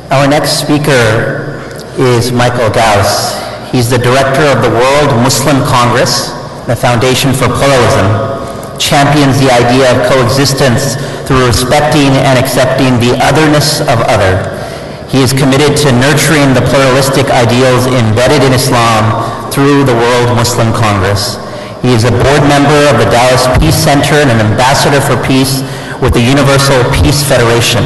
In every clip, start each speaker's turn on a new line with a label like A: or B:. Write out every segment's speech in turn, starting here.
A: Our next speaker is Michael Ghouse. He's the director of the World Muslim Congress, the Foundation for Pluralism, champions the idea of coexistence through respecting and accepting the otherness of other. He is committed to nurturing the pluralistic ideals embedded in Islam through the World Muslim Congress. He is a board member of the Dallas Peace Center and an ambassador for peace with the Universal Peace Federation.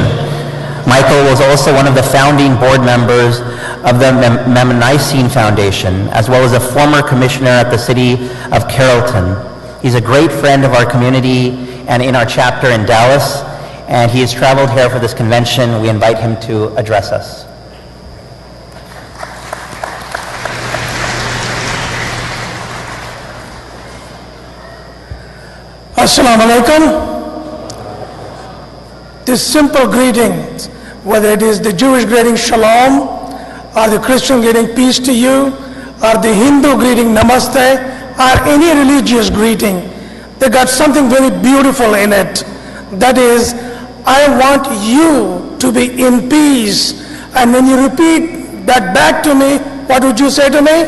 A: Michael was also one of the founding board members of the Memnonicene Foundation, as well as a former commissioner at the city of Carrollton. He's a great friend of our community and in our chapter in Dallas, and he has traveled here for this convention. We invite him to address us.
B: Assalamu alaikum. This simple greeting, whether it is the Jewish greeting shalom, or the Christian greeting peace to you, or the Hindu greeting namaste, or any religious greeting, they got something very beautiful in it. That is, I want you to be in peace. And when you repeat that back to me, what would you say to me?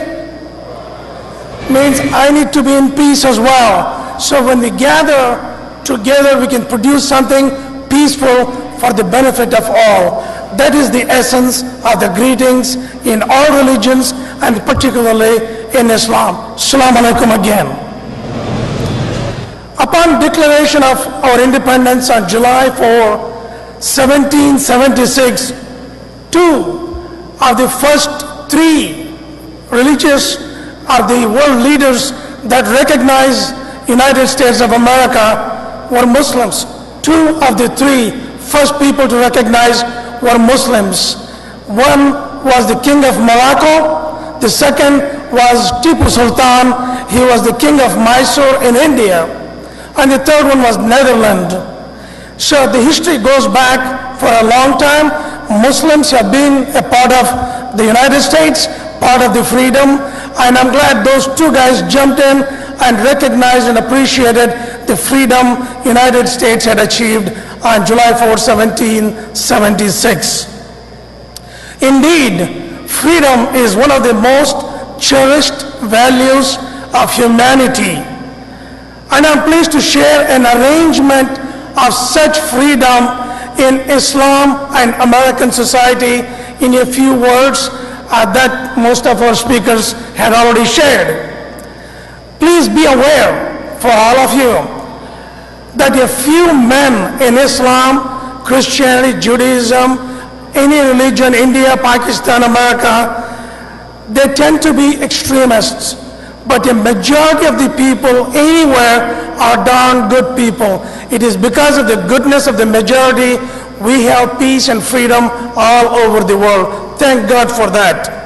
B: Means I need to be in peace as well. So when we gather together, we can produce something peaceful for the benefit of all. That is the essence of the greetings in all religions and particularly in Islam. Assalamu alaikum again. Upon declaration of our independence on July 4, 1776, two of the first three religious or the world leaders that recognized United States of America were Muslims. Two of the three first people to recognize were Muslims. One was the king of Morocco. The second was Tipu Sultan. He was the king of Mysore in India. And the third one was Netherlands. So the history goes back for a long time. Muslims have been a part of the United States, part of the freedom. And I'm glad those two guys jumped in and recognized and appreciated the freedom United States had achieved on July 4, 1776. Indeed, freedom is one of the most cherished values of humanity. And I'm pleased to share an arrangement of such freedom in Islam and American society in a few words that most of our speakers had already shared. Please be aware, for all of you, that a few men in Islam, Christianity, Judaism, any religion, India, Pakistan, America, they tend to be extremists. But the majority of the people anywhere are darn good people. It is because of the goodness of the majority we have peace and freedom all over the world. Thank God for that.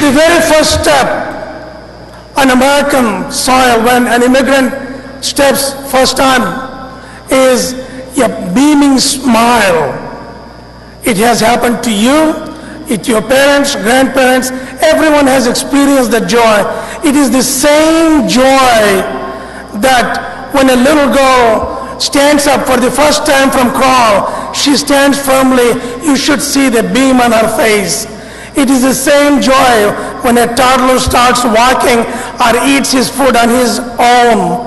B: The very first step on American soil when an immigrant steps first time is a beaming smile. It has happened to you, to your parents, grandparents, everyone has experienced that joy. It is the same joy that when a little girl stands up for the first time from crawl, she stands firmly, you should see the beam on her face. It is the same joy when a toddler starts walking or eats his food on his own.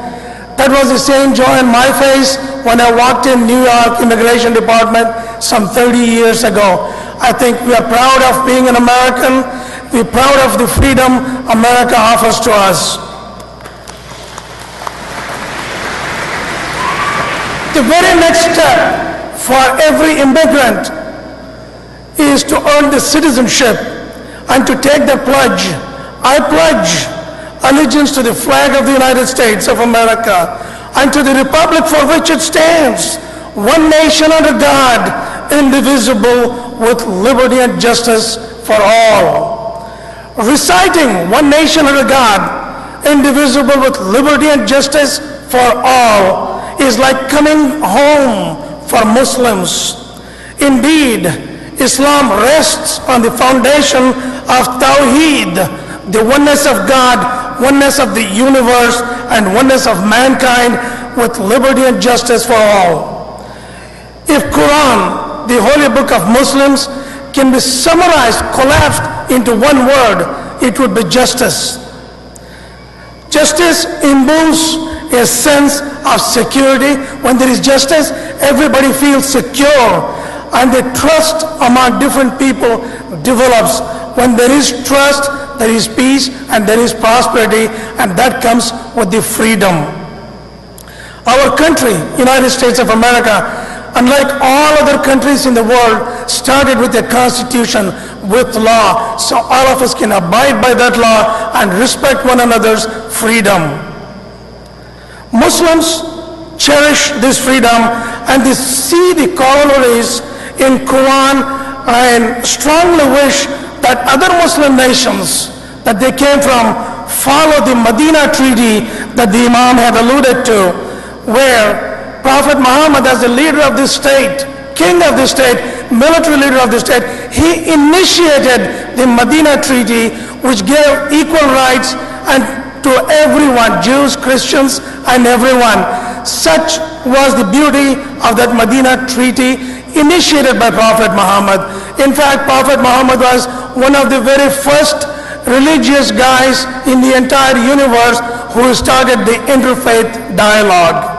B: That was the same joy on my face when I walked in New York Immigration Department some 30 years ago. I think we are proud of being an American. We're proud of the freedom America offers to us. The very next step for every immigrant is to earn the citizenship and to take the pledge. I pledge allegiance to the flag of the United States of America and to the republic for which it stands, one nation under God, indivisible, with liberty and justice for all. Reciting one nation under God, indivisible with liberty and justice for all, is like coming home for Muslims. Indeed, Islam rests on the foundation of Tawheed, the oneness of God, oneness of the universe, and oneness of mankind, with liberty and justice for all. If Quran, the holy book of Muslims, can be summarized, collapsed into one word, it would be justice. Justice imbues a sense of security. When there is justice, everybody feels secure, and the trust among different people develops. When there is trust, there is peace and there is prosperity, and that comes with the freedom. Our country, United States of America, unlike all other countries in the world, started with a constitution, with law, so all of us can abide by that law and respect one another's freedom. Muslims cherish this freedom, and they see the corollaries in Quran, and strongly wish that other Muslim nations that they came from follow the Medina Treaty that the Imam had alluded to, where Prophet Muhammad, as the leader of this state, king of this state, military leader of this state, he initiated the Medina Treaty, which gave equal rights and to everyone, Jews, Christians, and everyone. Such was the beauty of that Medina Treaty initiated by Prophet Muhammad. In fact, Prophet Muhammad was one of the very first religious guys in the entire universe who started the Interfaith dialogue.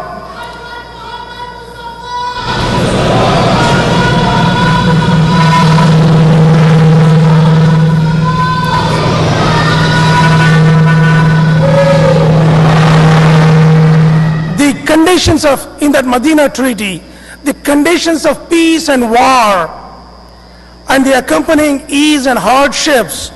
B: Conditions of, in that Medina Treaty, the conditions of peace and war and the accompanying ease and hardships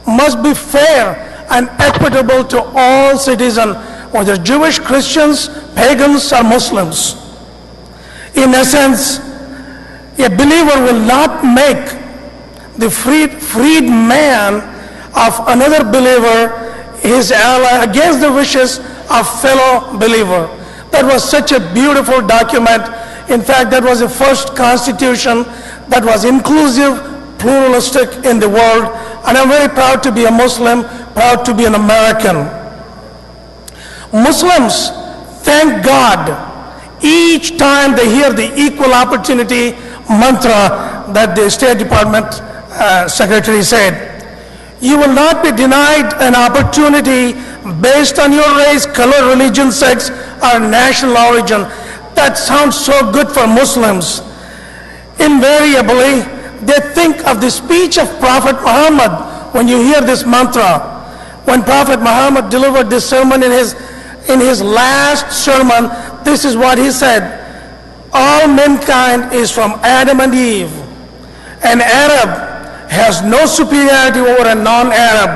B: must be fair and equitable to all citizens, whether Jewish, Christians, pagans, or Muslims. In essence, a believer will not make the freed man of another believer his ally against the wishes of fellow believer. That was such a beautiful document. In fact, that was the first constitution that was inclusive, pluralistic in the world. And I'm very proud to be a Muslim, proud to be an American. Muslims thank God each time they hear the equal opportunity mantra that the State Department Secretary said. You will not be denied an opportunity based on your race, color, religion, sex, or national origin. That sounds so good for Muslims. Invariably, they think of the speech of Prophet Muhammad when you hear this mantra. When Prophet Muhammad delivered this sermon in his last sermon, this is what he said: all mankind is from Adam and Eve. An Arab has no superiority over a non-Arab,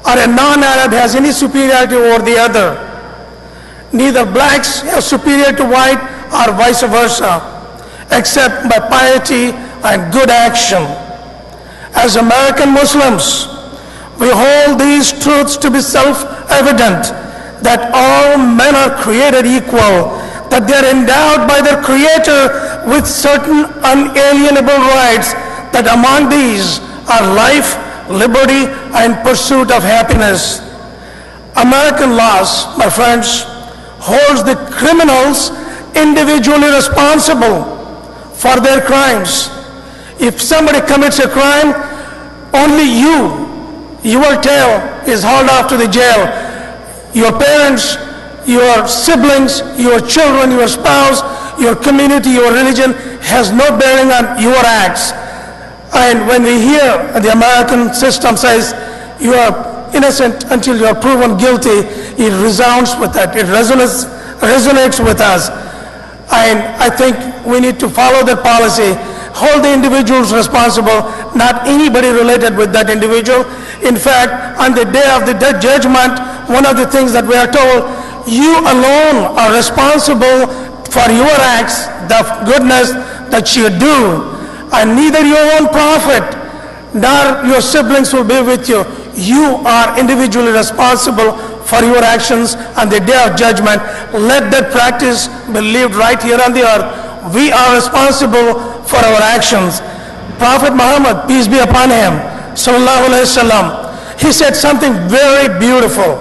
B: or a non-Arab has any superiority over the other. Neither blacks are superior to white or vice versa, except by piety and good action. As American Muslims, we hold these truths to be self-evident, that all men are created equal, that they are endowed by their Creator with certain unalienable rights, that among these are life, liberty, and pursuit of happiness. American laws, my friends, holds the criminals individually responsible for their crimes. If somebody commits a crime, only your tail is hauled off to the jail. Your parents, your siblings, your children, your spouse, your community, your religion has no bearing on your acts. And when we hear the American system says you are innocent until you are proven guilty, it resounds with that. It resonates with us. And I think we need to follow that policy. Hold the individuals responsible, not anybody related with that individual. In fact, on the day of the judgment, one of the things that we are told, you alone are responsible for your acts, the goodness that you do. And neither your own prophet nor your siblings will be with you. You are individually responsible for your actions on the day of judgment. Let that practice be lived right here on the earth. We are responsible for our actions. Prophet Muhammad, peace be upon him, sallallahu alaihi wasallam, he said something very beautiful.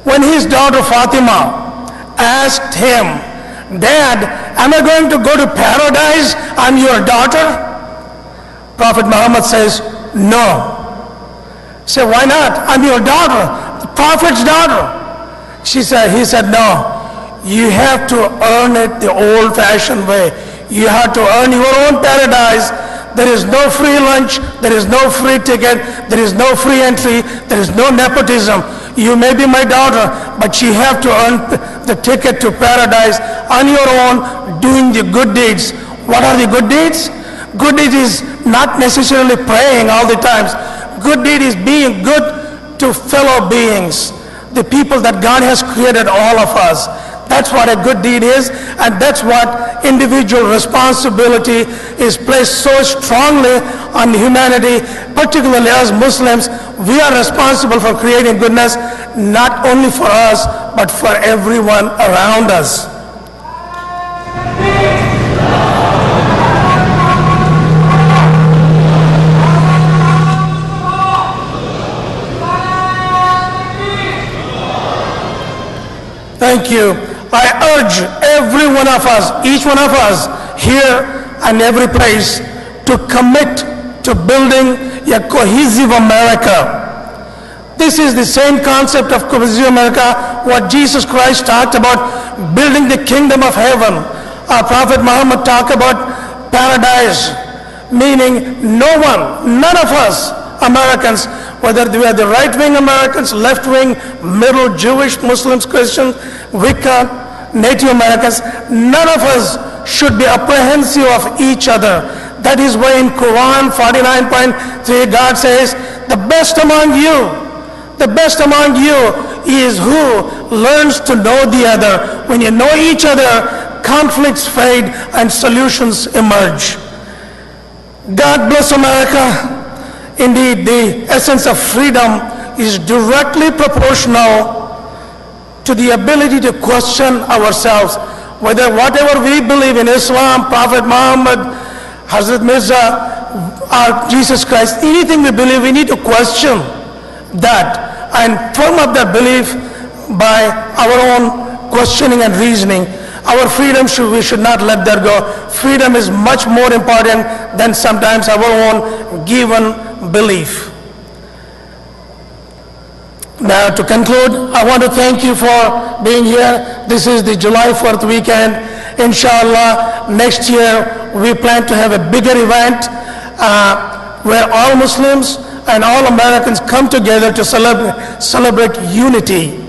B: When his daughter Fatima asked him, "Dad, am I going to go to paradise? I'm your daughter." Prophet Muhammad says, "No." Say, "Why not? I'm your daughter, the Prophet's daughter." He said, "No. You have to earn it the old-fashioned way. You have to earn your own paradise. There is no free lunch, there is no free ticket, there is no free entry, there is no nepotism. You may be my daughter, but you have to earn the ticket to paradise on your own, doing the good deeds." What are the good deeds? Good deed is not necessarily praying all the times. Good deed is being good to fellow beings, the people that God has created, all of us. That's what a good deed is, and that's what individual responsibility is placed so strongly on humanity, particularly as Muslims. We are responsible for creating goodness, not only for us, but for everyone around us. Thank you. I urge every one of us, each one of us here and every place, to commit to building a cohesive America. This is the same concept of cohesive America, what Jesus Christ talked about, building the kingdom of heaven. Our Prophet Muhammad talked about paradise, meaning no one, none of us Americans, whether they are the right-wing Americans, left-wing, middle, Jewish, Muslims, Christians, Wicca, Native Americans, none of us should be apprehensive of each other. That is why in Quran 49.3 God says, the best among you is who learns to know the other. When you know each other, conflicts fade and solutions emerge. God bless America. Indeed, the essence of freedom is directly proportional to the ability to question ourselves, whether whatever we believe in Islam, Prophet Muhammad, Hazrat Mirza, or Jesus Christ, anything we believe, we need to question that and firm up that belief by our own questioning and reasoning. Our freedom, we should not let that go. Freedom is much more important than sometimes our own given belief. Now, to conclude, I want to thank you for being here. This is the July 4th weekend. Inshallah, next year we plan to have a bigger event where all Muslims and all Americans come together to celebrate unity.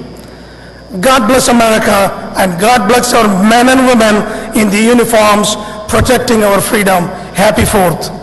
B: God bless America, and God bless our men and women in the uniforms protecting our freedom. Happy 4th.